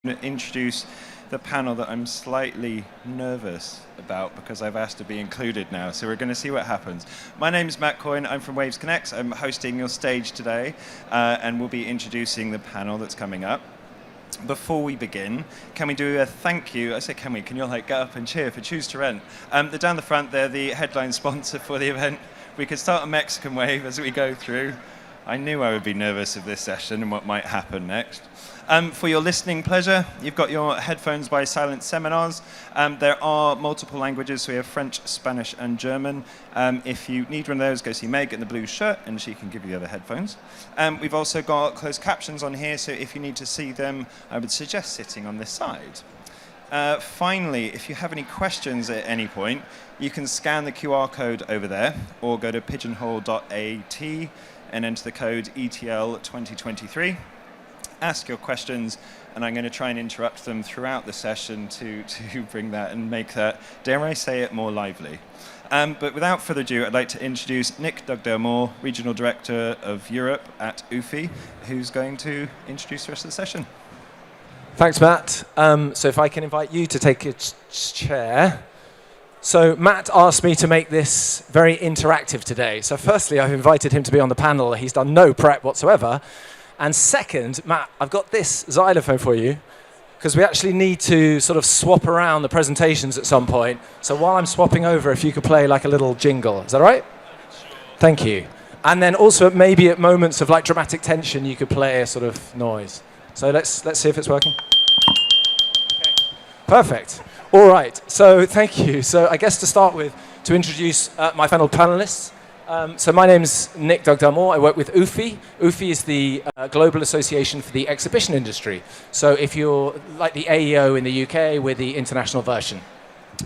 Introduce the panel that I'm slightly nervous about because I've asked to be included now, so we're going to see what happens. My name is Matt Coyne, I'm from Waves Connect. I'm hosting your stage today, and we'll be introducing the panel that's coming up. Before we begin, can we do a thank you? I say can you all get up and cheer for Choose to Rent? They're down the front, they're the headline sponsor for the event. We could start a Mexican wave as we go through. I knew I would be nervous of this session and what might happen next. For your listening pleasure, you've got your headphones by Silent Seminars. There are multiple languages, so we have French, Spanish, and German. If you need one of those, go see Meg in the blue shirt, and she can give you the other headphones. We've also got closed captions on here, so if you need to see them, I would suggest sitting on this side. Finally, if you have any questions at any point, you can scan the QR code over there, or go to pigeonhole.at and enter the code ETL 2023. Ask your questions, and I'm going to try and interrupt them throughout the session to bring that and make that, dare I say it, more lively. But without further ado, I'd like to introduce Nick Dugdale-Moore, Regional Director of Europe at UFI, who's going to introduce the rest of the session. Thanks, Matt. So if I can invite you to take a chair. So Matt asked me to make this very interactive today. So firstly, I've invited him to be on the panel. He's done no prep whatsoever. And second, Matt, I've got this xylophone for you because we actually need to sort of swap around the presentations at some point. So while I'm swapping over, if you could play like a little jingle. Is that all right? Sure. Thank you. And then also maybe at moments of like dramatic tension, you could play a sort of noise. So let's see if it's working. Okay. Perfect. All right. So thank you. So I guess to start with, to introduce my panel panelists. So my name's Nick Dugdale-Moore. I work with UFI. UFI is the Global Association for the Exhibition Industry. So if you're like the AEO in the UK, we're the international version.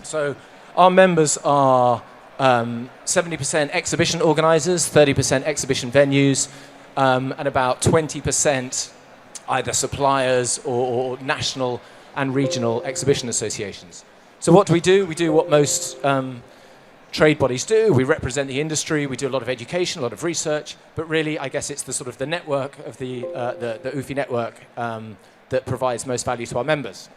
So our members are 70% exhibition organizers, 30% exhibition venues, and about 20% either suppliers or national and regional exhibition associations. So what do? We do what most trade bodies do. We represent the industry. We do a lot of education, a lot of research. But really, I guess it's the sort of the network of the UFI network that provides most value to our members.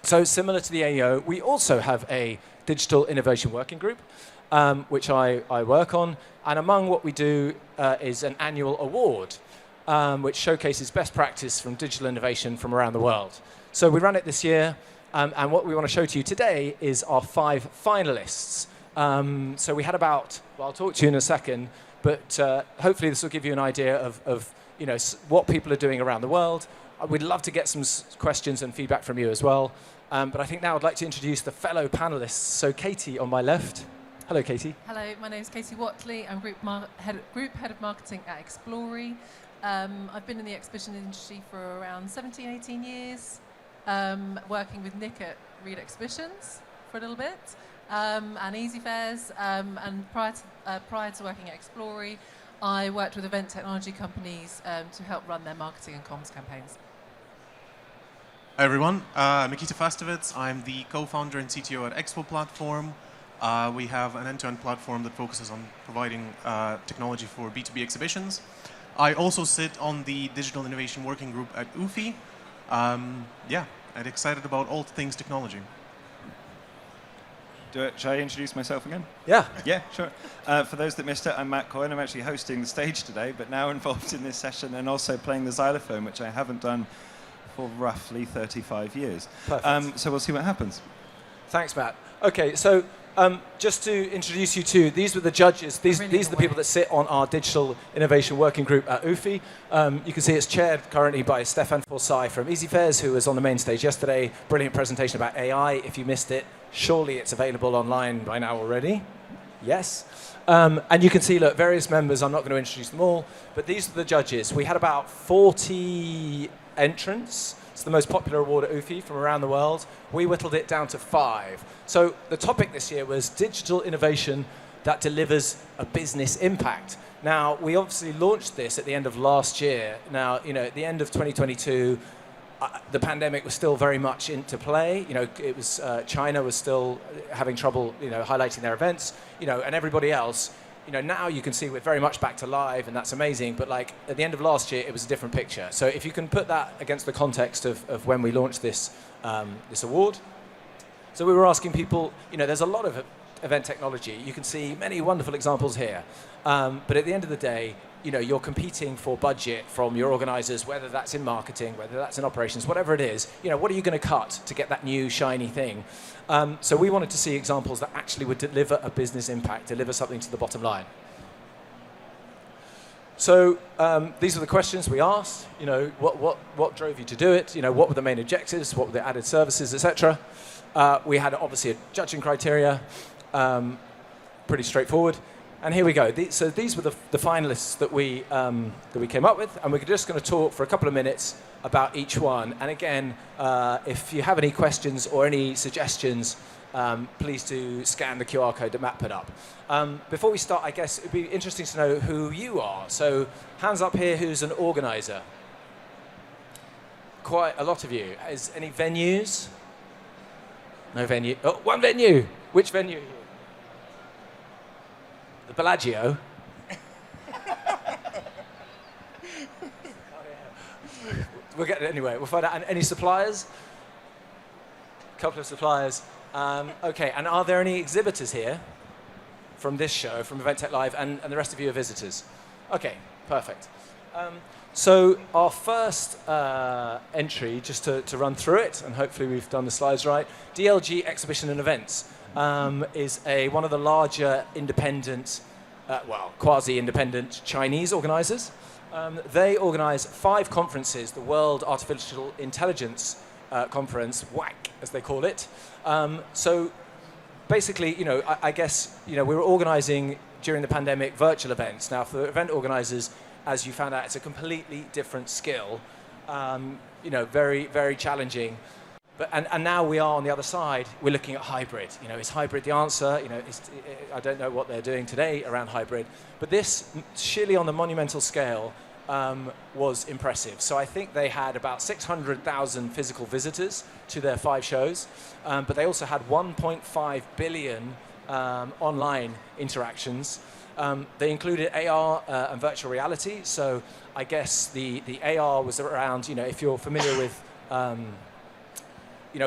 So similar to the AEO, we also have a digital innovation working group, which I work on. And among what we do is an annual award, which showcases best practice from digital innovation from around the world. So we ran it this year. And what we want to show to you today is our 5 finalists. So we had about, well, I'll talk to you in a second, but hopefully this will give you an idea of what people are doing around the world. We'd love to get some questions and feedback from you as well. But I think now I'd like to introduce the fellow panelists. So Katie on my left. Hello, Katie. Hello, my name is Katie Whatley. I'm Group Head of Marketing at Explori. I've been in the exhibition industry for around 17, 18 years, working with Nick at Reed Exhibitions for a little bit. And Easy Fairs, and prior to working at Explori, I worked with event technology companies to help run their marketing and comms campaigns. Hi everyone, Mykyta Fastovets. I'm the co-founder and CTO at ExpoPlatform. We have an end-to-end platform that focuses on providing technology for B2B exhibitions. I also sit on the Digital Innovation Working Group at UFI. And excited about all things technology. Should I introduce myself again? Yeah. Yeah, sure. For those that missed it, I'm Matt Coyne. I'm actually hosting the stage today, but now involved in this session and also playing the xylophone, which I haven't done for roughly 35 years. Perfect. So we'll see what happens. Thanks, Matt. Okay, so just to introduce you to, these were the judges. These are the people that sit on our Digital Innovation Working Group at UFI. You can see it's chaired currently by Stefan Forsai from Easy Fairs, who was on the main stage yesterday. Brilliant presentation about AI. If you missed it, surely it's available online by now already. Yes. And you can see, look, various members. I'm not going to introduce them all, but these are the judges. We had about 40 entrants. It's the most popular award at UFI from around the world. We whittled it down to 5. So the topic this year was digital innovation that delivers a business impact. Now, we obviously launched this at the end of last year. Now, at the end of 2022, the pandemic was still very much into play. It was China was still having trouble, highlighting their events. And everybody else, now you can see we're very much back to live, and that's amazing. But like at the end of last year, it was a different picture. So if you can put that against the context of when we launched this this award, so we were asking people. There's a lot of event technology. You can see many wonderful examples here. But at the end of the day, you're competing for budget from your organizers, whether that's in marketing, whether that's in operations, whatever it is. What are you going to cut to get that new shiny thing? So we wanted to see examples that actually would deliver a business impact, deliver something to the bottom line. So these are the questions we asked. What drove you to do it? What were the main objectives? What were the added services, etc. We had obviously a judging criteria, pretty straightforward. And here we go. So these were the finalists that we came up with, and we're just going to talk for a couple of minutes about each one. And again, if you have any questions or any suggestions, please do scan the QR code that Matt put up. Before we start, I guess it'd be interesting to know who you are. So hands up here, who's an organizer? Quite a lot of you. Is any venues? No venue. Oh, one venue. Which venue? The Bellagio. We'll get it anyway. We'll find out. And any suppliers? A couple of suppliers. Okay, and are there any exhibitors here from this show, from Event Tech Live, and the rest of you are visitors? Okay, perfect. So our first entry, just to run through it, and hopefully we've done the slides right, DLG Exhibition and Events is one of the larger independent, quasi-independent Chinese organizers. They organize 5 conferences, the World Artificial Intelligence Conference, WAC, as they call it. So basically, I guess, we were organizing during the pandemic virtual events. Now, for event organizers, as you found out, it's a completely different skill, very, very challenging. And now we are on the other side, we're looking at hybrid. Is hybrid the answer? I don't know what they're doing today around hybrid. But this, sheerly on the monumental scale, was impressive. So I think they had about 600,000 physical visitors to their 5 shows, but they also had 1.5 billion online interactions. They included AR and virtual reality. So I guess the AR was around, if you're familiar with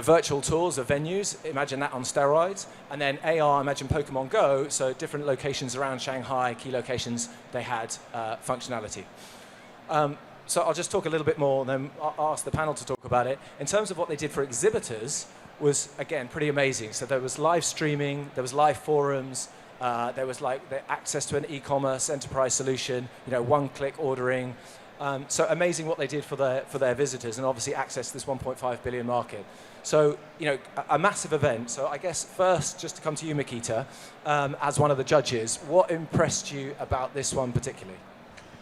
virtual tours of venues, imagine that on steroids. And then AR, imagine Pokemon Go, so different locations around Shanghai, key locations, they had functionality. So I'll just talk a little bit more, and then I'll ask the panel to talk about it. In terms of what they did for exhibitors was, again, pretty amazing. So there was live streaming, there was live forums, there was the access to an e-commerce enterprise solution, one-click ordering. So amazing what they did for their visitors, and obviously access to this 1.5 billion market. So, a massive event. So I guess first, just to come to you, Mykyta, as one of the judges, what impressed you about this one particularly?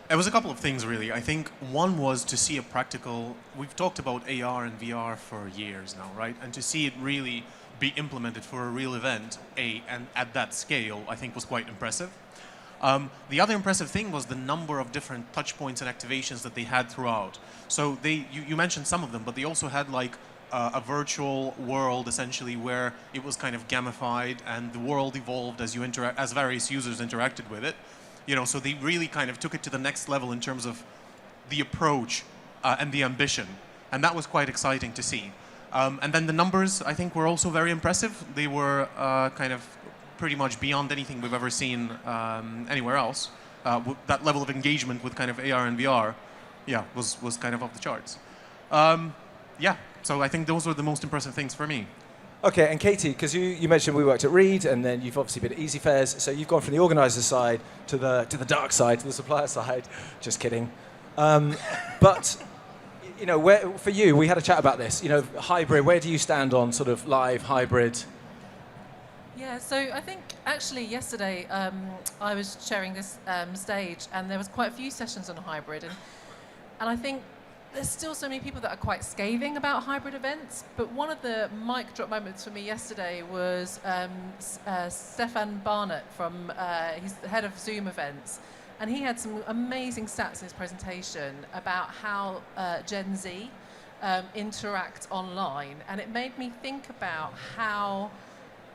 It was a couple of things, really. I think one was to see a practical... We've talked about AR and VR for years now, right? And to see it really be implemented for a real event, and at that scale, I think was quite impressive. The other impressive thing was the number of different touch points and activations that they had throughout. So you mentioned some of them, but they also had a virtual world essentially where it was kind of gamified and the world evolved as various users interacted with it. So they really kind of took it to the next level in terms of the approach and the ambition, and that was quite exciting to see. And then the numbers, I think, were also very impressive. They were kind of pretty much beyond anything we've ever seen anywhere else. That level of engagement with kind of AR and VR, was kind of off the charts. So I think those were the most impressive things for me. Okay, and Katie, because you mentioned we worked at Reed, and then you've obviously been at Easy Fairs, so you've gone from the organizer side to the dark side, to the supplier side. Just kidding. But for you, we had a chat about this. Hybrid. Where do you stand on sort of live hybrid? Yeah, so I think actually yesterday I was sharing this stage, and there was quite a few sessions on hybrid, and I think there's still so many people that are quite scathing about hybrid events, but one of the mic drop moments for me yesterday was Stefan Barnett he's the head of Zoom events, and he had some amazing stats in his presentation about how Gen Z interact online, and it made me think about how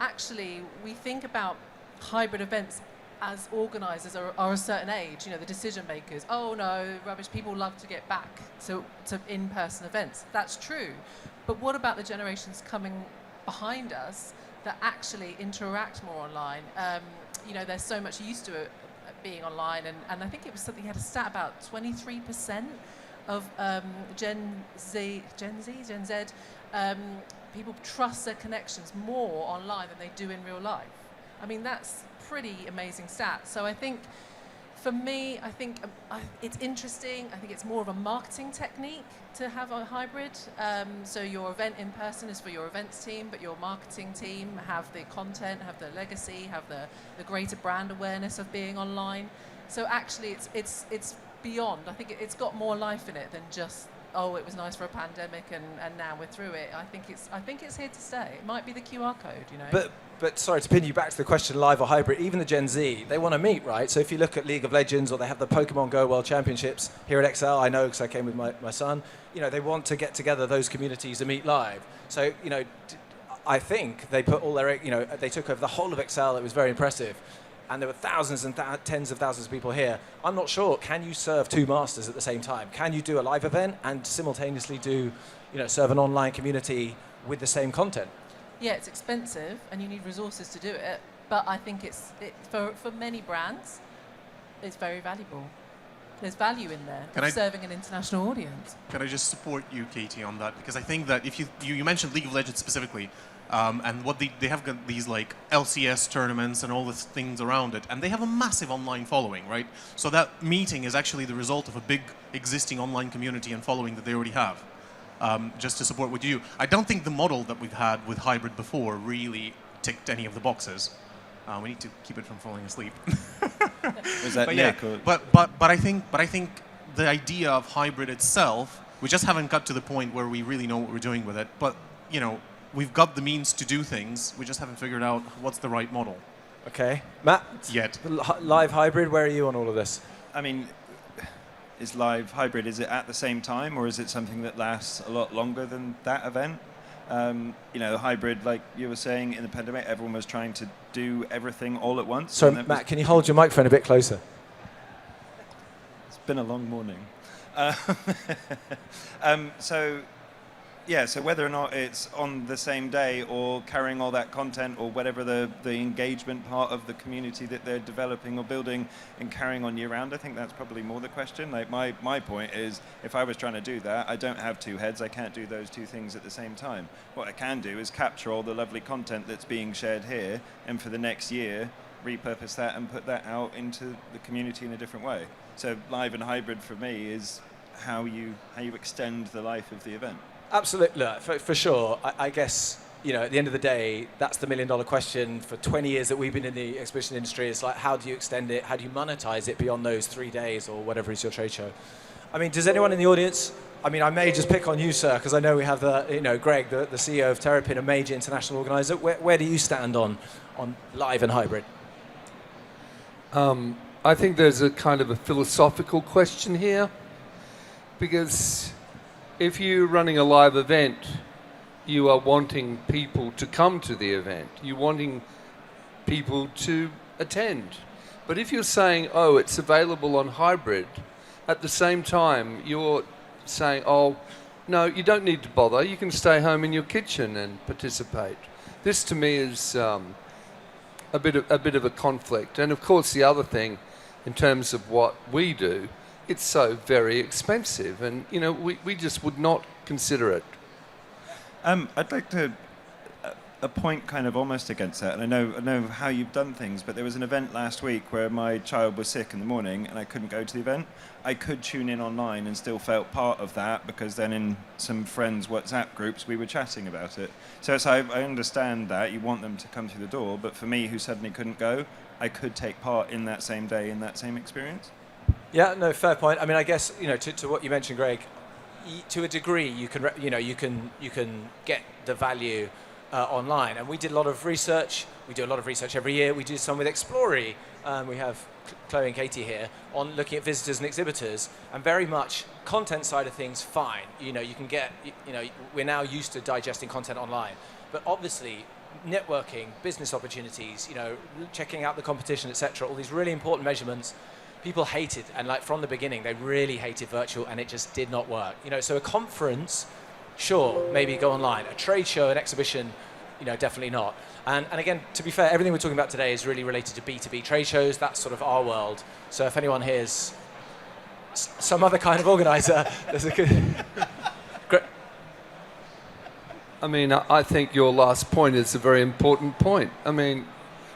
actually we think about hybrid events as organisers are a certain age, you know, the decision makers, oh no, rubbish, people love to get back to in-person events. That's true. But what about the generations coming behind us that actually interact more online? You know, they're so much used to it being online, and I think it was something, he had a stat about 23% of Gen Z, people trust their connections more online than they do in real life. I mean, that's pretty amazing stat. So I think, for me, I think it's interesting. I think it's more of a marketing technique to have a hybrid. So your event in person is for your events team, but your marketing team have the content, have the legacy, have the greater brand awareness of being online. So actually, it's beyond. I think it's got more life in it than just, oh, it was nice for a pandemic and now we're through it. I think it's here to stay. It might be the QR code, you know. But sorry to pin you back to the question, live or hybrid, even the Gen Z, they want to meet, right? So if you look at League of Legends, or they have the Pokemon Go World Championships here at XL, I know because I came with my son, you know, they want to get together those communities and meet live. So, you know, I think they put all their, you know, they took over the whole of XL. It was very impressive. And there were thousands and tens of thousands of people here. I'm not sure, can you serve two masters at the same time? Can you do a live event and simultaneously do, you know, serve an online community with the same content? Yeah, it's expensive and you need resources to do it, but I think for many brands, it's very valuable. There's value in there of serving an international audience. Can I just support you, Katie, on that? Because I think that if you mentioned League of Legends specifically, and what they have got these like LCS tournaments and all the things around it, and they have a massive online following, right? So that meeting is actually the result of a big existing online community and following that they already have. Just to support what you do. I don't think the model that we've had with hybrid before really ticked any of the boxes. We need to keep it from falling asleep. Was that Nick? Yeah, but I think the idea of hybrid itself, we just haven't got to the point where we really know what we're doing with it. But you know, we've got the means to do things. We just haven't figured out what's the right model. Okay, Matt. Yet. Live hybrid. Where are you on all of this? I mean, is live hybrid, is it at the same time, or is it something that lasts a lot longer than that event? You know, hybrid, like you were saying, in the pandemic, everyone was trying to do everything all at once. So, Matt, can you hold your microphone a bit closer? It's been a long morning. So whether or not it's on the same day or carrying all that content or whatever the engagement part of the community that they're developing or building and carrying on year round, I think that's probably more the question. Like my point is, if I was trying to do that, I don't have two heads. I can't do those two things at the same time. What I can do is capture all the lovely content that's being shared here, and for the next year, repurpose that and put that out into the community in a different way. So live and hybrid for me is how you extend the life of the event. Absolutely, look, for sure. I guess, you know, at the end of the day, that's the million-dollar question. For 20 years that we've been in the exhibition industry, it's like, how do you extend it? How do you monetize it beyond those 3 days or whatever is your trade show? I mean, does anyone in the audience, I mean, I may just pick on you, sir, because I know we have Greg, the CEO of Terrapin, a major international organizer. Where do you stand on live and hybrid? I think there's a kind of a philosophical question here, because if you're running a live event, you are wanting people to come to the event. You're wanting people to attend. But if you're saying, oh, it's available on hybrid, at the same time, you're saying, oh, no, you don't need to bother. You can stay home in your kitchen and participate. This, to me, is a bit of a conflict. And, of course, the other thing, in terms of what we do, it's so very expensive, and you know we just would not consider it. I'd like to a point kind of almost against that, and I know how you've done things, but there was an event last week where my child was sick in the morning and I couldn't go to the event. I could tune in online and still felt part of that, because then in some friends' WhatsApp groups we were chatting about it. So I understand that you want them to come through the door, but for me, who suddenly couldn't go, I could take part in that same day, in that same experience. Yeah, no, fair point. I mean, I guess, you know, to what you mentioned, Greg, to a degree, you can get the value online. And we did a lot of research. We do a lot of research every year. We do some with Explori. We have Chloe and Katie here on looking at visitors and exhibitors, and very much content side of things, fine. You know, you can get, you know, we're now used to digesting content online. But obviously, networking, business opportunities, checking out the competition, etc. All these really important measurements. People hated, and like from the beginning, they really hated virtual, and it just did not work. So a conference, sure, maybe go online. A trade show, an exhibition, definitely not. And again, to be fair, everything we're talking about today is really related to B2B trade shows. That's sort of our world. So if anyone here is some other kind of organizer, there's a good... Great. I mean, I think your last point is a very important point. I mean,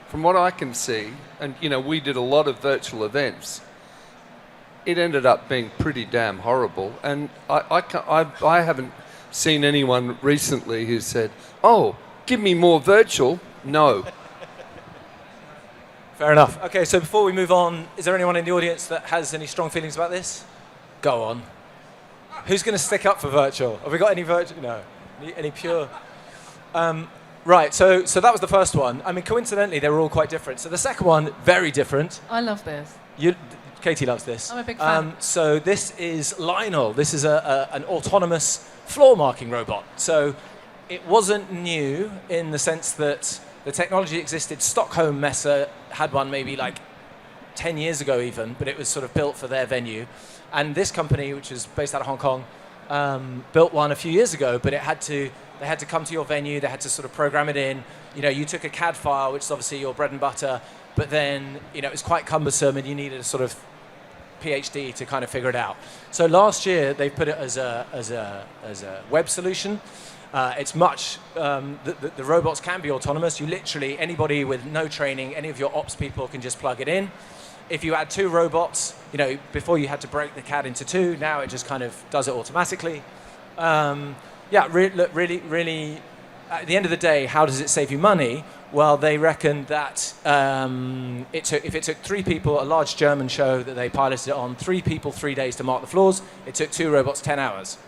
from what I can see, and we did a lot of virtual events, it ended up being pretty damn horrible. And I haven't seen anyone recently who said, "Oh, give me more virtual." No. Fair enough. Okay, so before we move on, is there anyone in the audience that has any strong feelings about this? Go on. Who's going to stick up for virtual? Have we got any virtual? No. Any pure? Right, so that was the first one. I mean, coincidentally, they were all quite different. So the second one, very different. I love this. Katie loves this. I'm a big fan. So this is Lionel. This is an autonomous floor marking robot. So it wasn't new in the sense that the technology existed. Stockholm Messe had one maybe like 10 years ago even, but it was sort of built for their venue. And this company, which is based out of Hong Kong, built one a few years ago, but they had to come to your venue, they had to sort of program it in. You took a CAD file, which is obviously your bread and butter, but then, it was quite cumbersome and you needed a sort of PhD to kind of figure it out. So last year, they put it as a web solution. It's much, the robots can be autonomous. You literally, anybody with no training, any of your ops people can just plug it in. If you add 2 robots, before you had to break the CAD into 2, now it just kind of does it automatically. Really, at the end of the day, how does it save you money? Well, they reckon that if it took 3 people, a large German show that they piloted it on, 3 people, 3 days to mark the floors, it took 2 robots 10 hours.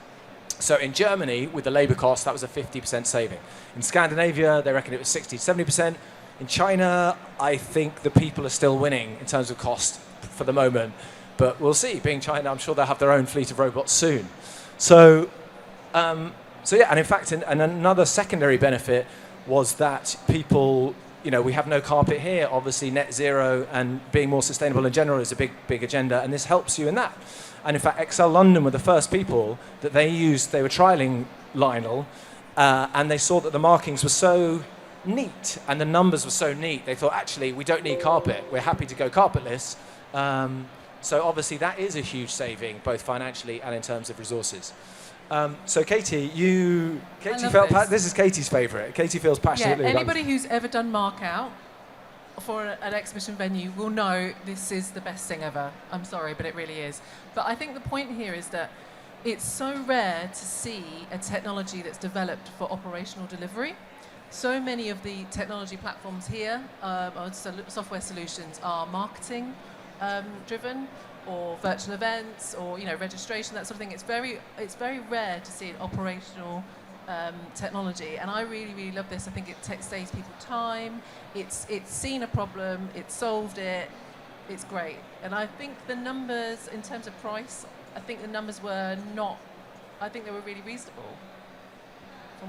So in Germany, with the labor cost, that was a 50% saving. In Scandinavia, they reckon it was 60 to 70%. In China, I think the people are still winning in terms of cost for the moment. But we'll see. Being China, I'm sure they'll have their own fleet of robots soon. So yeah, and in fact, and another secondary benefit was that people, we have no carpet here. Obviously, net zero and being more sustainable in general is a big agenda, and this helps you in that. And in fact, Excel London were the first people that they were trialing Lionel, and they saw that the markings were so neat and the numbers were so neat. They thought, actually, we don't need carpet. We're happy to go carpetless. So obviously, that is a huge saving, both financially and in terms of resources. So Katie, this is Katie's favourite. Katie feels passionately. Yeah, anybody who's ever done mark out for an exhibition venue will know this is the best thing ever. I'm sorry, but it really is. But I think the point here is that it's so rare to see a technology that's developed for operational delivery. So many of the technology platforms here, or software solutions, are marketing driven, or virtual events, or registration, that sort of thing. It's very rare to see an operational technology, and I really, really love this. I think it saves people time. It's seen a problem, it's solved it. It's great, and I think the numbers in terms of price, I think the numbers were not. I think they were really reasonable.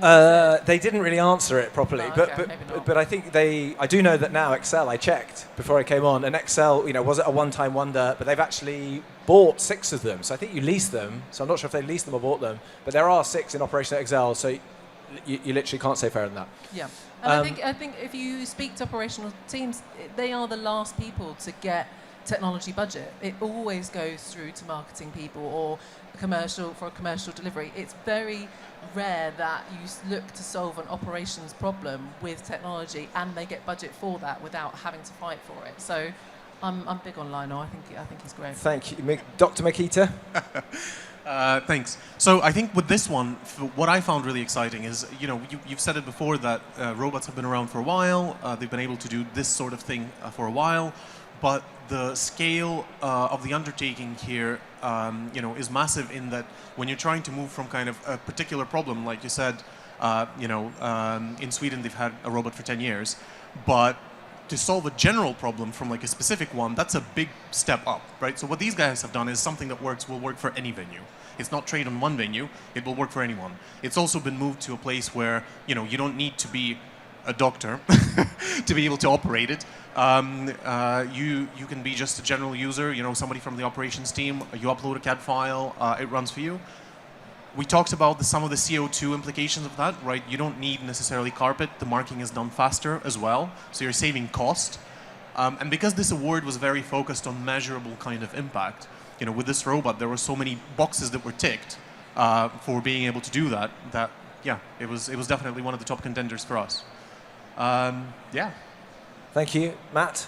They didn't really answer it properly, Oh, okay, but I think I do know that now Excel, I checked before I came on, and Excel, was it a one-time wonder, but they've actually bought 6 of them. So I think you lease them, so I'm not sure if they leased them or bought them, but there are 6 in operation at Excel, so you literally can't say fairer than that. Yeah, and I think if you speak to operational teams, they are the last people to get technology budget. It always goes through to marketing people or a commercial delivery. It's very rare that you look to solve an operations problem with technology and they get budget for that without having to fight for it. So I'm big on Lionel. I think he's great. Thank you. Dr. Mykyta? Thanks. So I think with this one, what I found really exciting is, you've said it before that robots have been around for a while. They've been able to do this sort of thing for a while. But the scale of the undertaking here, is massive in that when you're trying to move from kind of a particular problem, like you said, in Sweden they've had a robot for 10 years, but to solve a general problem from like a specific one, that's a big step up, right? So what these guys have done is something that will work for any venue. It's not trained on one venue, it will work for anyone. It's also been moved to a place where, you don't need to be a doctor to be able to operate it. You can be just a general user, somebody from the operations team. You upload a CAD file, it runs for you. We talked about some of the CO2 implications of that, right? You don't need necessarily carpet. The marking is done faster as well, so you're saving cost. And because this award was very focused on measurable kind of impact, with this robot, there were so many boxes that were ticked for being able to do that. Yeah, it was definitely one of the top contenders for us. Yeah. Thank you, Matt.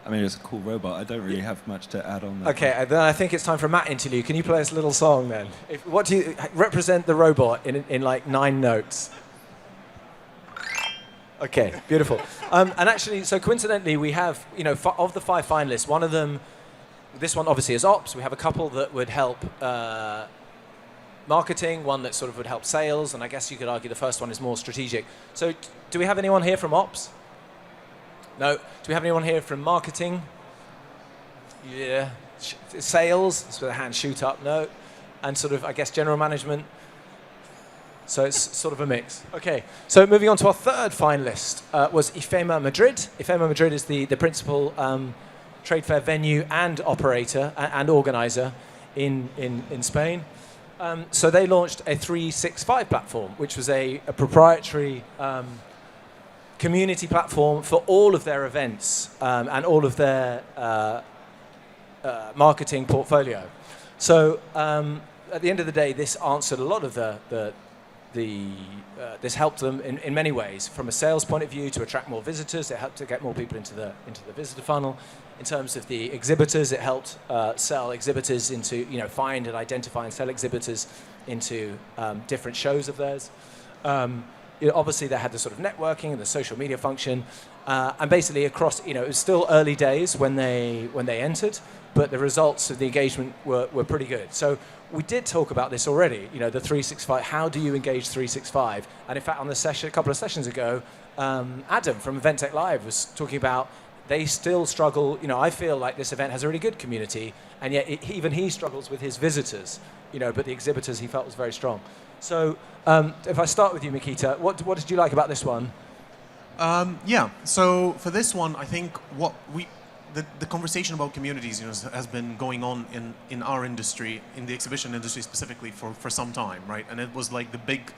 I mean, it's a cool robot. I don't really have much to add on that. Okay, then I think it's time for a Matt interlude. Can you play us a little song then? What do you represent the robot in like 9 notes? Okay, beautiful. And actually, so coincidentally, we have, of the 5 finalists, one of them, this one obviously is ops. We have a couple that would help marketing, one that sort of would help sales, and I guess you could argue the first one is more strategic. So do we have anyone here from ops? No. Do we have anyone here from marketing? Yeah. Sales? That's where the hands shoot up. No. And sort of, I guess, general management. So it's sort of a mix. Okay. So moving on to our third finalist was IFEMA Madrid. IFEMA Madrid is the principal trade fair venue and operator and organizer in Spain. So they launched a 365 platform, which was a proprietary community platform for all of their events and all of their marketing portfolio. So at the end of the day, this answered a lot of this helped them in many ways, from a sales point of view to attract more visitors. It helped to get more people into the visitor funnel. In terms of the exhibitors, it helped sell exhibitors into, find and identify and sell exhibitors into different shows of theirs. Obviously, they had the sort of networking and the social media function, and basically across, it was still early days when they entered, but the results of the engagement were pretty good. So we did talk about this already, the 365. How do you engage 365? And in fact, on the session a couple of sessions ago, Adam from Event Tech Live was talking about they still struggle. I feel like this event has a really good community, and yet even he struggles with his visitors. But the exhibitors he felt was very strong. So if I start with you, Mykyta, what did you like about this one? Yeah. So for this one, I think the conversation about communities has been going on in our industry, in the exhibition industry specifically, for some time, right? And it was like the big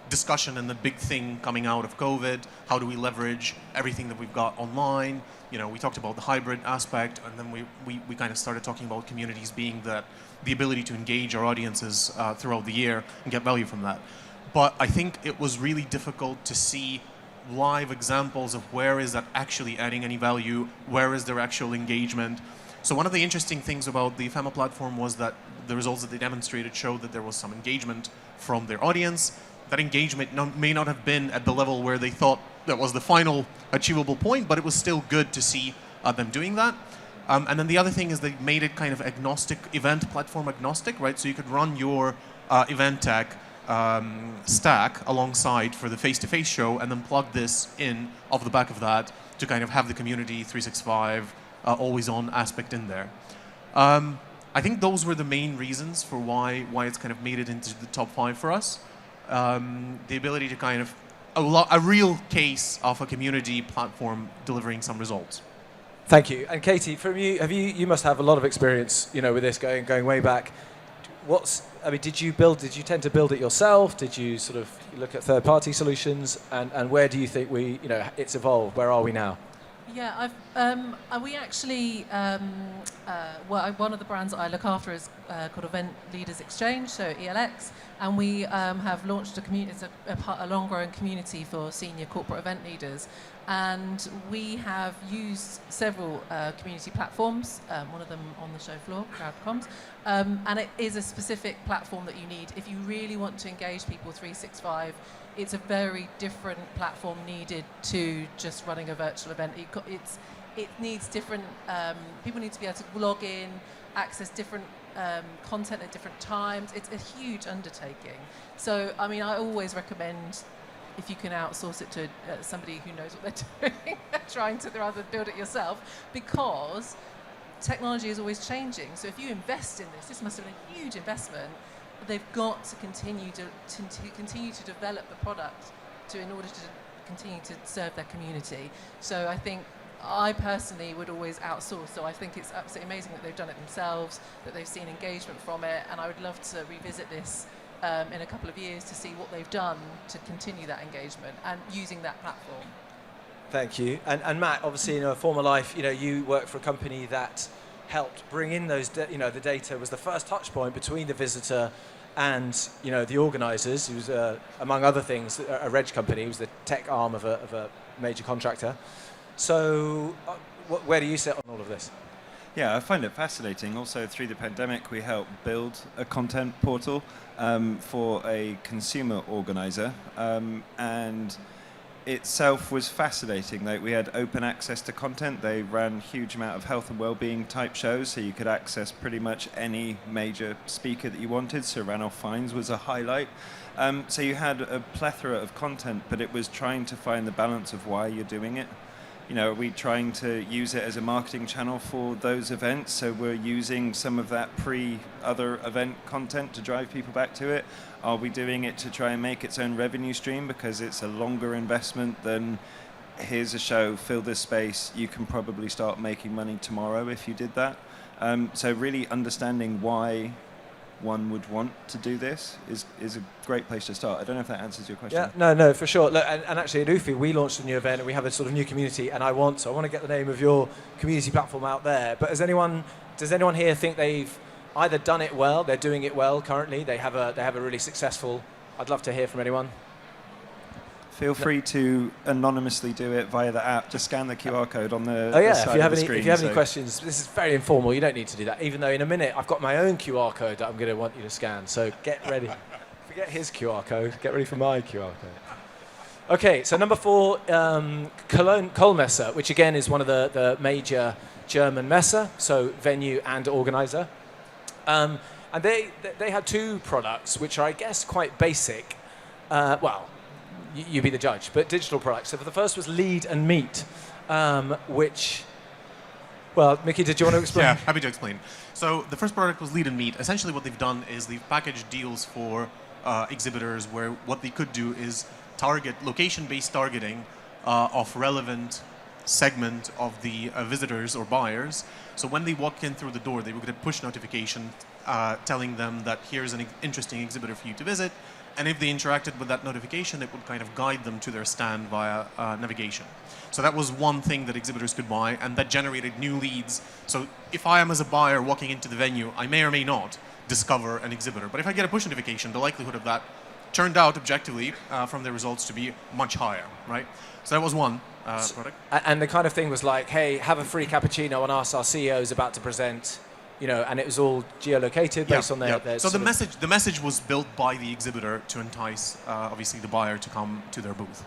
discussion and the big thing coming out of COVID. How do we leverage everything that we've got online? We talked about the hybrid aspect, and then we kind of started talking about communities being the ability to engage our audiences throughout the year and get value from that. But I think it was really difficult to see live examples of where is that actually adding any value, where is their actual engagement. So one of the interesting things about the IFEMA platform was that the results that they demonstrated showed that there was some engagement from their audience. That engagement may not have been at the level where they thought that was the final achievable point, but it was still good to see them doing that. And then the other thing is they made it kind of agnostic, event platform agnostic, right? So you could run your event tech stack alongside for the face-to-face show, and then plug this in off the back of that to kind of have the community 365 always-on aspect in there. I think those were the main reasons for why it's kind of made it into the top 5 for us. The ability to kind of a real case of a community platform delivering some results. Thank you. And Katie, from you, you must have a lot of experience, with this going way back. Did you tend to build it yourself? Did you sort of look at third-party solutions? And where do you think it's evolved? Where are we now? Yeah, we actually, one of the brands that I look after is called Event Leaders Exchange, so ELX, and we have launched a community. It's a long-growing community for senior corporate event leaders, and we have used several community platforms. One of them on the show floor, Crowd.coms, and it is a specific platform that you need if you really want to engage people 365. It's a very different platform needed to just running a virtual event. It needs different, people need to be able to log in, access different content at different times. It's a huge undertaking. So, I always recommend if you can outsource it to somebody who knows what they're doing, trying to rather build it yourself, because technology is always changing. So if you invest in this must have been a huge investment. They've got to continue to develop the product to in order to continue to serve their community. So I think I personally would always outsource, so I think it's absolutely amazing that they've done it themselves, that they've seen engagement from it, and I would love to revisit this in a couple of years to see what they've done to continue that engagement and using that platform. Thank you. And Matt, obviously in a former life, you worked for a company that helped bring in those, the data was the first touch point between the visitor and, the organisers. He was, among other things, a reg company. He was the tech arm of a major contractor. So where do you sit on all of this? Yeah, I find it fascinating. Also, through the pandemic, we helped build a content portal for a consumer organizer, and itself was fascinating. Like, we had open access to content. They ran a huge amount of health and well-being type shows, so you could access pretty much any major speaker that you wanted. So Ranulph Fiennes was a highlight. So you had a plethora of content, but it was trying to find the balance of why you're doing it. Are we trying to use it as a marketing channel for those events? So we're using some of that pre-other event content to drive people back to it? Are we doing it to try and make its own revenue stream because it's a longer investment than here's a show, fill this space, you can probably start making money tomorrow if you did that? So really understanding why one would want to do this is a great place to start. I don't know if that answers your question. Yeah, no, for sure. Look, and actually at UFI, we launched a new event and we have a sort of new community, and I want to get the name of your community platform out there. But does anyone here think they've either done it well, they're doing it well currently, they have a really successful, I'd love to hear from anyone. Feel free to anonymously do it via the app. Just scan the QR code on the, the side if you have of the any, screen. If you have any questions, this is very informal. You don't need to do that. Even though in a minute I've got my own QR code that I'm going to want you to scan. So get ready. Forget his QR code. Get ready for my QR code. Okay, so number 4, Kohlmesse, which again is one of the major German Messe, so venue and organizer. And they had 2 products, which are, I guess, quite basic. You be the judge, but digital products. So the first was Lead and Meet, which, Mykyta, do you want to explain? Yeah, happy to explain. So the first product was Lead and Meet. Essentially what they've done is they've packaged deals for exhibitors where what they could do is target location-based targeting of relevant segment of the visitors or buyers. So when they walk in through the door, they would get a push notification telling them that here's an interesting exhibitor for you to visit. And if they interacted with that notification, it would kind of guide them to their stand via navigation. So that was one thing that exhibitors could buy, and that generated new leads. So if I am as a buyer walking into the venue, I may or may not discover an exhibitor. But if I get a push notification, the likelihood of that turned out objectively from the results to be much higher, right? So that was one product. And the kind of thing was like, hey, have a free cappuccino and ask our CEO is about to present. And it was all geolocated based on their So the message was built by the exhibitor to entice, obviously, the buyer to come to their booth,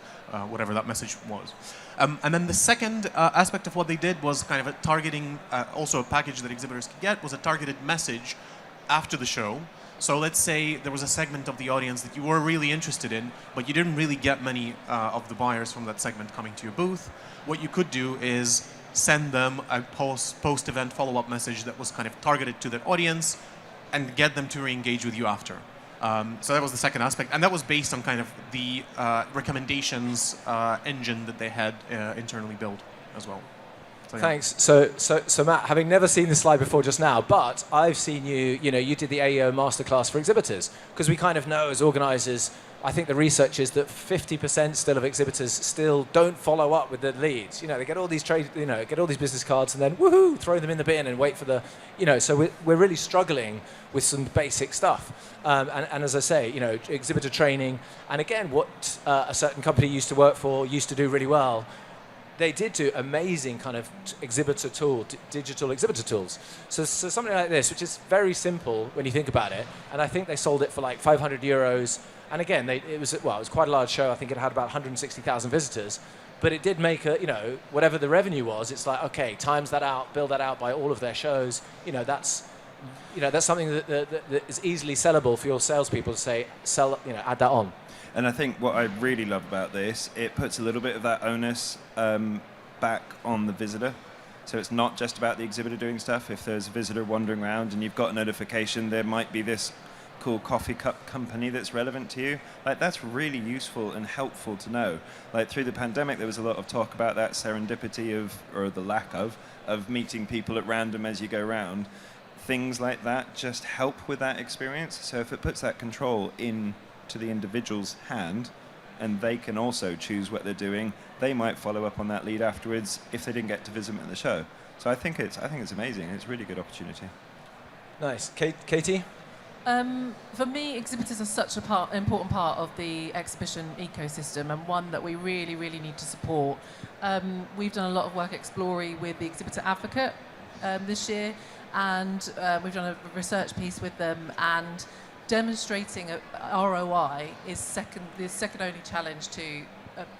whatever that message was. And then the second aspect of what they did was kind of a targeting, also a package that exhibitors could get, was a targeted message after the show. So let's say there was a segment of the audience that you were really interested in, but you didn't really get many of the buyers from that segment coming to your booth. What you could do is send them a post-event follow-up message that was kind of targeted to their audience and get them to re-engage with you after. So that was the second aspect. And that was based on kind of the recommendations engine that they had internally built as well. So, yeah. Thanks. So Matt, having never seen this slide before just now, but I've seen you did the AEO masterclass for exhibitors, because we kind of know as organizers, I think the research is that 50% still of exhibitors still don't follow up with the leads. They get all these get all these business cards and then woohoo, throw them in the bin and wait for the, so we're really struggling with some basic stuff. And as I say, exhibitor training, and again, what a certain company used to work for used to do really well. They did do amazing kind of exhibitor digital exhibitor tools. So something like this, which is very simple when you think about it, and I think they sold it for like 500 euros. And again, it was quite a large show. I think it had about 160,000 visitors, but it did make whatever the revenue was. It's like, okay, times that out, build that out by all of their shows. That's something that is easily sellable for your salespeople to say, add that on. And I think what I really love about this, it puts a little bit of that onus back on the visitor. So it's not just about the exhibitor doing stuff. If there's a visitor wandering around and you've got a notification, there might be this local coffee cup company that's relevant to you. Like, that's really useful and helpful to know. Like, through the pandemic, there was a lot of talk about that serendipity of, or the lack of meeting people at random as you go around. Things like that just help with that experience. So if it puts that control into the individual's hand, and they can also choose what they're doing, they might follow up on that lead afterwards if they didn't get to visit them at the show. So I think it's amazing. It's a really good opportunity. Nice. Katie? For me, exhibitors are such an important part of the exhibition ecosystem, and one that we really, really need to support. We've done a lot of work at Explori with the Exhibitor Advocate this year, and we've done a research piece with them, and demonstrating ROI is the second only challenge to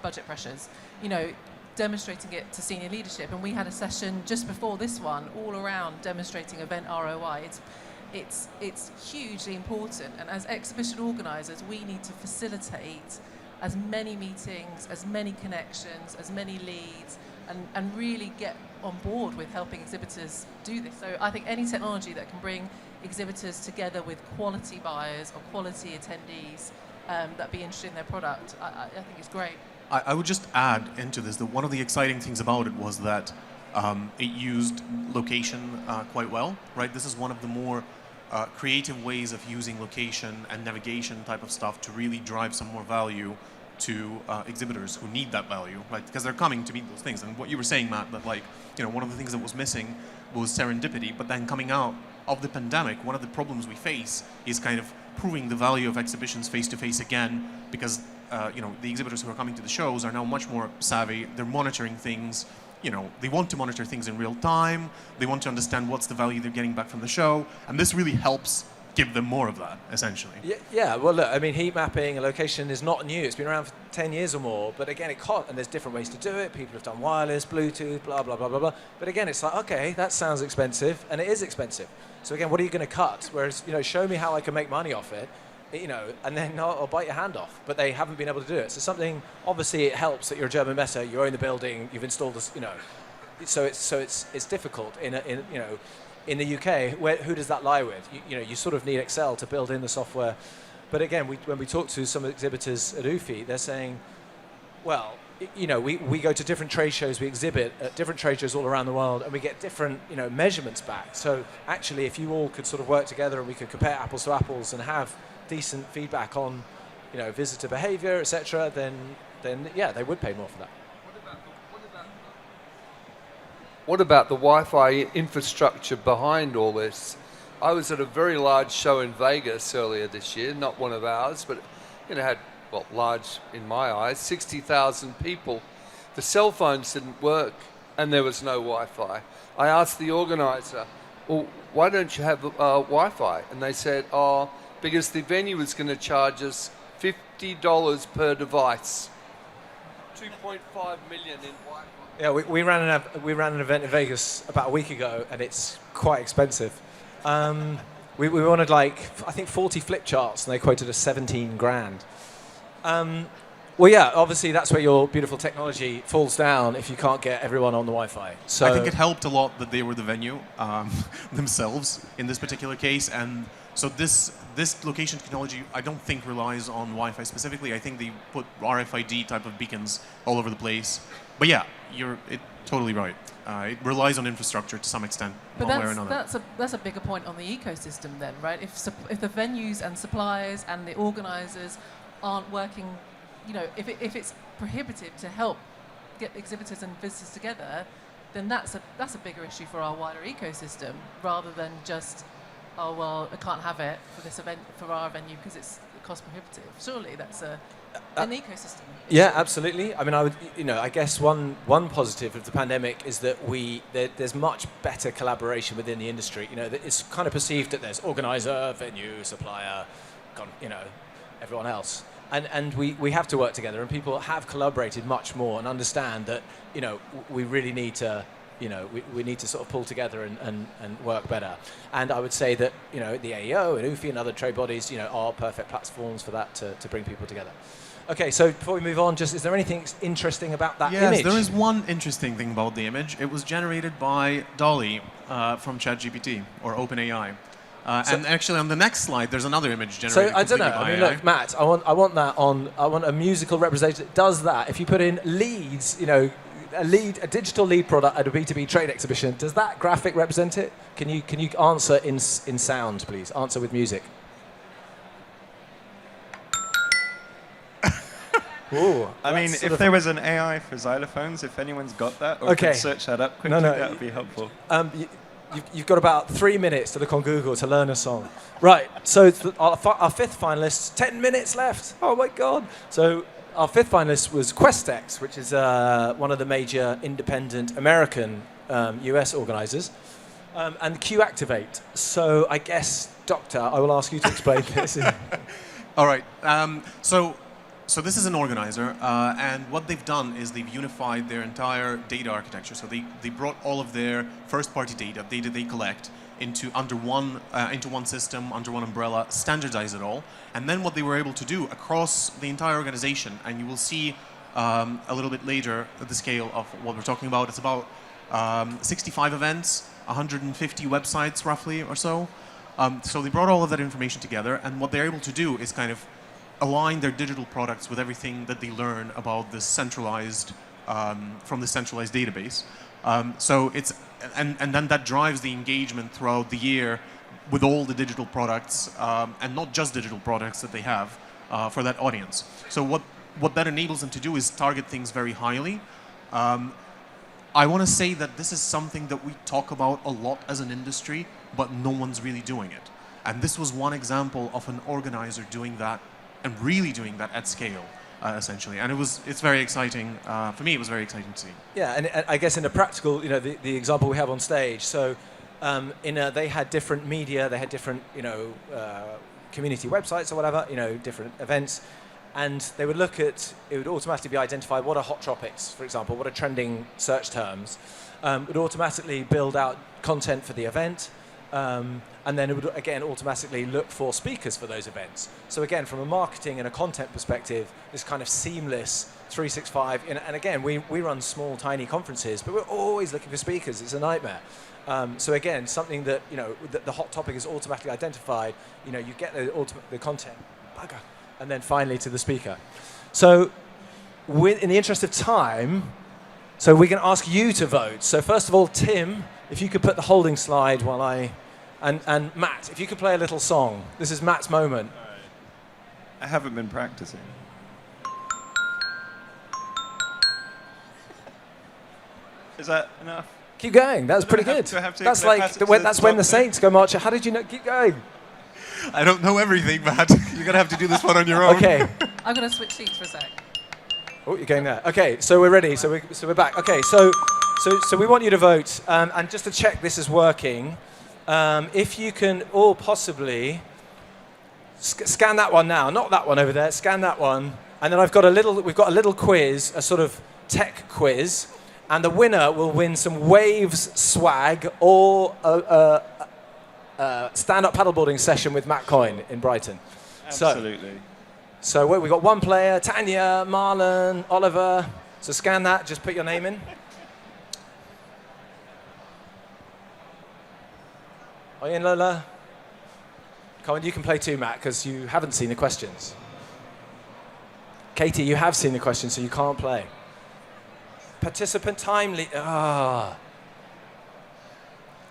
budget pressures. You know, demonstrating it to senior leadership, and we had a session just before this one all around demonstrating event ROI. It's hugely important, and as exhibition organisers, we need to facilitate as many meetings, as many connections, as many leads, and really get on board with helping exhibitors do this. So I think any technology that can bring exhibitors together with quality buyers or quality attendees that be interested in their product, I think it's great. I would just add into this that one of the exciting things about it was that it used location quite well, right? This is one of the more creative ways of using location and navigation type of stuff to really drive some more value to exhibitors who need that value, right? Because they're coming to meet those things. And what you were saying, Matt, that like, you know, one of the things that was missing was serendipity, but then coming out of the pandemic, one of the problems we face is kind of proving the value of exhibitions face-to-face again, because you know, the exhibitors who are coming to the shows are now much more savvy. They're monitoring things. You know, they want to monitor things in real time. They want to understand what's the value they're getting back from the show, and this really helps give them more of that, essentially. Yeah, well, look, I mean, heat mapping a location is not new. It's been around for 10 years or more, but again, and there's different ways to do it. People have done wireless, Bluetooth, blah, blah, blah, blah, blah. But again, it's like, okay, that sounds expensive, and it is expensive. So again, what are you going to cut? Whereas, you know, show me how I can make money off it, you know, and then I'll bite your hand off. But they haven't been able to do it. So something, obviously, it helps that you're a German Messe, you own the building, you've installed this, you know. So it's difficult in you know, in the UK, who does that lie with? You know, you sort of need Excel to build in the software. But again, when we talk to some exhibitors at UFI, they're saying, well, you know, we go to different trade shows, we exhibit at different trade shows all around the world, and we get different, you know, measurements back. So actually, if you all could sort of work together and we could compare apples to apples and have decent feedback on, you know, visitor behavior, etc., then yeah, they would pay more for that. What about the Wi-Fi infrastructure behind all this? I was at a very large show in Vegas earlier this year, not one of ours, but you know, had, well, large in my eyes, 60,000 people. The cell phones didn't work and there was no Wi-Fi. I asked the organizer, well, why don't you have Wi-Fi? And they said, oh, because the venue was going to charge us $50 per device. 2.5 million in Wi-Fi. Yeah, we ran an event in Vegas about a week ago, and it's quite expensive. We wanted like, I think 40 flip charts, and they quoted us 17 grand. Well, yeah, obviously that's where your beautiful technology falls down if you can't get everyone on the Wi-Fi. So I think it helped a lot that they were the venue themselves in this particular case, and so this location technology I don't think relies on Wi-Fi specifically. I think they put RFID type of beacons all over the place. But yeah, you're totally right. It relies on infrastructure to some extent, but one way or another. That's a bigger point on the ecosystem then, right? If the venues and suppliers and the organisers aren't working, you know, if it's prohibitive to help get exhibitors and visitors together, then that's a bigger issue for our wider ecosystem, rather than just, oh well, I can't have it for this event, for our venue, because it's cost prohibitive. Surely that's an ecosystem. Yeah, absolutely. I mean, I guess one positive of the pandemic is that there's much better collaboration within the industry. You know, it's kind of perceived that there's organizer, venue, supplier, you know, everyone else. And we have to work together, and people have collaborated much more and understand that, you know, we really need to, you know, we need to sort of pull together and work better. And I would say that, you know, the AEO and UFI and other trade bodies, you know, are perfect platforms for that to bring people together. Okay, so before we move on, is there anything interesting about that image? Yes, there is one interesting thing about the image. It was generated by DALL-E from ChatGPT or OpenAI. And actually, on the next slide, there's another image So generated. I don't know. completely I mean, by look, Matt, I want that on. I want a musical representation that does that. If you put in leads, a digital lead product at a B2B trade exhibition, does that graphic represent it? Can you answer in sound, please? Answer with music. Ooh, I mean, if there was an AI for xylophones, if anyone's got that, or Okay. could search that up quickly, that would be helpful. You've got about 3 minutes to look on Google to learn a song. Right, so our fifth finalist, 10 minutes left. Oh my God. So our fifth finalist was Questex, which is one of the major independent American US organizers, and QActivate. So I guess, Doctor, I will ask you to explain this. All right. So this is an organizer, and what they've done is they've unified their entire data architecture. So they brought all of their first-party data they collect into one system, under one umbrella, standardize it all, and then what they were able to do across the entire organization, and you will see a little bit later the scale of what we're talking about. It's about 65 events, 150 websites roughly or so. So they brought all of that information together, and what they're able to do is kind of align their digital products with everything that they learn about this centralized, from the centralized database. So it's, and then that drives the engagement throughout the year with all the digital products, and not just digital products that they have for that audience. So what that enables them to do is target things very highly. I want to say that this is something that we talk about a lot as an industry, but no one's really doing it. And this was one example of an organizer doing that, and really doing that at scale, essentially. And it's very exciting. For me, it was very exciting to see. Yeah, and I guess in a practical, the example we have on stage. So, they had different media, they had different, community websites or whatever, different events, and they would look at, it would automatically be identified what are hot topics, for example, what are trending search terms. Would automatically build out content for the event. And then it would, again, automatically look for speakers for those events. So again, from a marketing and a content perspective, this kind of seamless 365, and again, we run small, tiny conferences, but we're always looking for speakers. It's a nightmare. So again, something that, the hot topic is automatically identified, you get the content, bugger, and then finally to the speaker. So in the interest of time, so we can ask you to vote. So first of all, Tim, if you could put the holding slide while and Matt, if you could play a little song. This is Matt's moment. I haven't been practicing. Is that enough? Keep going. That was pretty good. That's like that's when the Saints go marching. How did you know? Keep going. I don't know everything, Matt. You're going to have to do this one on your own. Okay. I'm going to switch seats for a sec. Oh, you're going there. Okay, so we're ready. So we're back. Okay, so we want you to vote, and just to check this is working, if you can all possibly scan that one now, not that one over there. Scan that one, and then we've got a little quiz, a sort of tech quiz, and the winner will win some Waves swag or a stand-up paddleboarding session with Matt Coyne in Brighton. Absolutely. So we've got one player, Tanya, Marlon, Oliver. So scan that, just put your name in. Are you in, Lola? Come on, you can play too, Matt, because you haven't seen the questions. Katie, you have seen the questions, so you can't play. Participant time,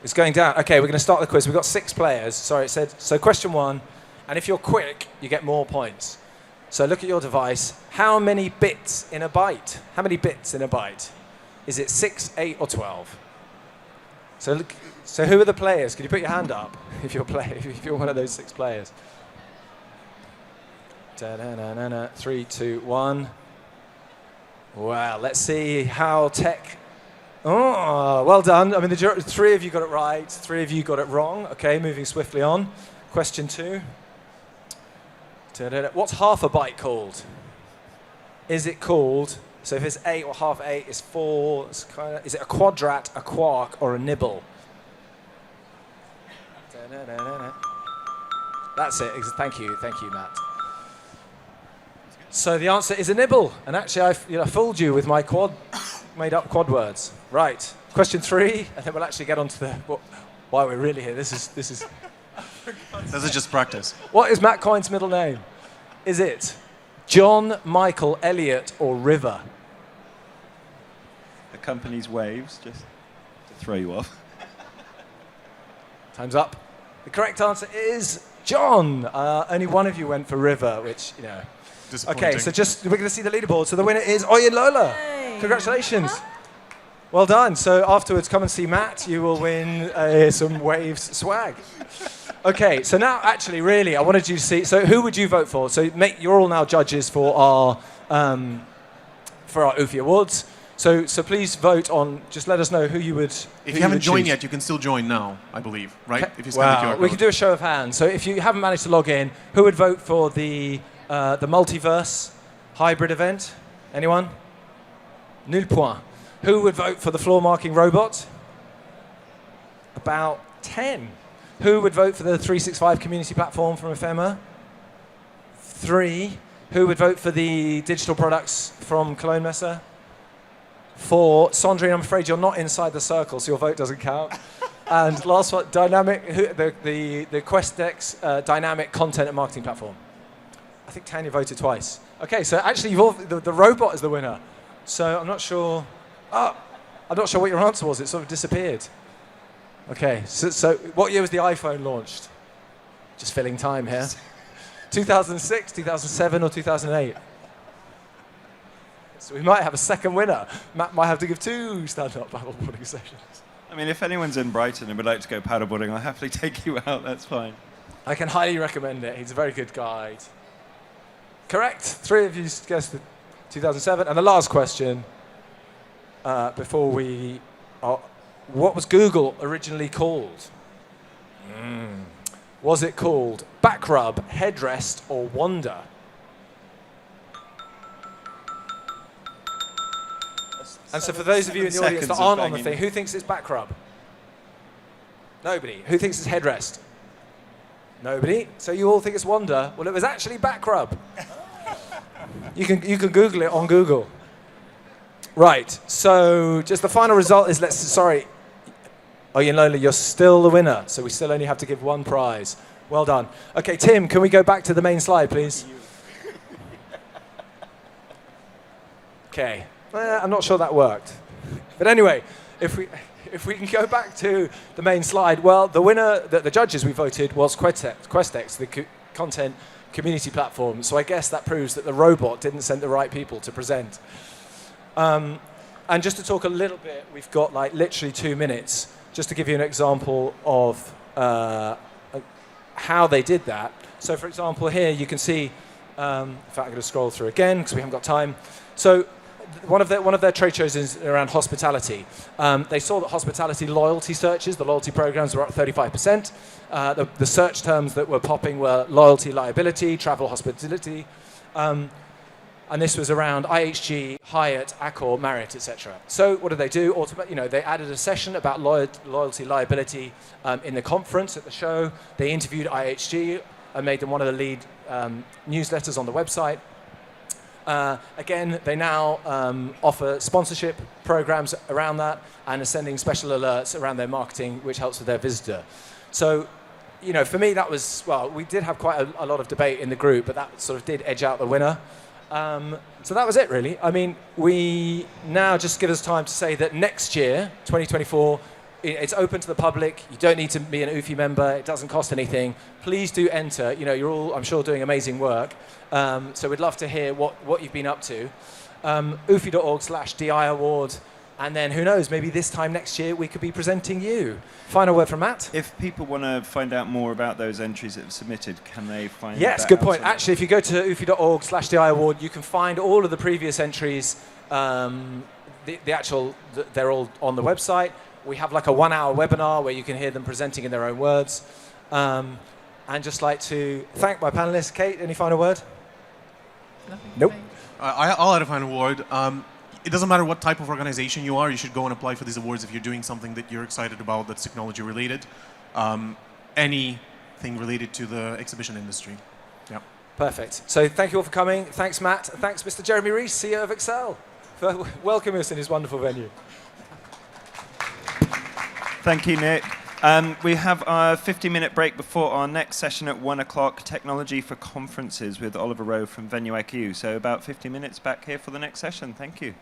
it's going down. Okay, we're going to start the quiz. We've got 6 players. Sorry, it said, so question 1, and if you're quick, you get more points. So look at your device. How many bits in a byte? How many bits in a byte? Is it 6, 8, or 12? So who are the players? Can you put your hand up if you're one of those 6 players? 3, 2, 1. Wow, let's see how tech. Oh, well done. I mean, 3 of you got it right, 3 of you got it wrong. Okay, moving swiftly on. Question 2. What's half a byte called? Is it called, so if it's 8 or half 8, it's 4, is it a quadrat, a quark, or a nibble? That's it. Thank you, Matt. So the answer is a nibble, and actually I fooled you with my made-up quad words. Right. Question 3, and then we'll actually get on to why we're really here. This is. This is just practice. What is Matt Coyne's middle name? Is it John, Michael, Elliot, or River? The company's Waves, just to throw you off. Time's up. The correct answer is John. Only one of you went for River, which, you know. Disappointing. Okay, so we're going to see the leaderboard. So the winner is Oyen Lola. Yay. Congratulations. Well done. So afterwards, come and see Matt. You will win some Waves swag. Okay, so now actually, really, I wanted you to see. So who would you vote for? So you're all now judges for our UFI Awards. So please vote on. Just let us know who you would. If you haven't joined yet, you can still join now, I believe, right? Okay. If you scan the QR code. We can do a show of hands. So if you haven't managed to log in, who would vote for the multiverse hybrid event? Anyone? Nul point. Who would vote for the floor marking robot? About 10. Who would vote for the 365 community platform from Ephemera? 3. Who would vote for the digital products from Cologne Messe? 4. Sandrine, I'm afraid you're not inside the circle, so your vote doesn't count. And last one, dynamic, the QuestX dynamic content and marketing platform. I think Tanya voted twice. Okay, so actually the robot is the winner. So I'm not sure. I'm not sure what your answer was. It sort of disappeared. Okay, so what year was the iPhone launched? Just filling time here. 2006, 2007, or 2008? So we might have a second winner. Matt might have to give 2 stand-up paddleboarding sessions. I mean, if anyone's in Brighton and would like to go paddleboarding, I'll happily take you out. That's fine. I can highly recommend it. He's a very good guide. Correct. 3 of you guessed the 2007. And the last question, before we... what was Google originally called? Was it called Backrub, Headrest, or Wonder? And so for those of you in the audience that aren't on the thing, who thinks it's Backrub? Nobody. Who thinks it's Headrest? Nobody. So you all think it's Wonder. Well, it was actually Backrub. You can Google it on Google. Right. So just the final result is sorry. Oh, Lola, you're still the winner. So we still only have to give 1 prize. Well done. Okay, Tim, can we go back to the main slide, please? Okay. I'm not sure that worked. But anyway, if we can go back to the main slide, well, the winner, the judges we voted was QuestX, the content community platform. So I guess that proves that the robot didn't send the right people to present. And just to talk a little bit, we've got like literally 2 minutes, just to give you an example of how they did that. So for example, here you can see, in fact, I'm going to scroll through again because we haven't got time. So one of their trade shows is around hospitality. They saw that hospitality loyalty searches, the loyalty programs, were up 35%. The search terms that were popping were loyalty, liability, travel, hospitality. And this was around IHG, Hyatt, Accor, Marriott, etc. So what did they do? They added a session about loyalty, liability in the conference at the show. They interviewed IHG and made them one of the lead newsletters on the website. Again, they now offer sponsorship programs around that and are sending special alerts around their marketing, which helps with their visitor. So, for me, that was, well, we did have quite a lot of debate in the group, but that sort of did edge out the winner. So that was it, really. I mean, we now just give us time to say that next year, 2024, it's open to the public. You don't need to be an UFI member. It doesn't cost anything. Please do enter. You're all, I'm sure, doing amazing work. So we'd love to hear what you've been up to. UFI.org/DI award. And then who knows, maybe this time next year we could be presenting you. Final word from Matt. If people want to find out more about those entries that have submitted, can they find Yes, good point. Actually, if you go to UFI.org/DI award, you can find all of the previous entries. They're all on the website. We have like a 1-hour webinar where you can hear them presenting in their own words. And just like to thank my panelists. Kate, any final word? Nothing. Nope. I'll add a final word. It doesn't matter what type of organization you are, you should go and apply for these awards if you're doing something that you're excited about that's technology related. Anything related to the exhibition industry. Yeah. Perfect. So thank you all for coming. Thanks, Matt. Thanks, Mr. Jeremy Rees, CEO of Excel, for welcoming us in his wonderful venue. Thank you, Nick. We have a 50-minute break before our next session at 1 o'clock, Technology for Conferences with Oliver Rowe from Venue IQ. So about 50 minutes back here for the next session. Thank you.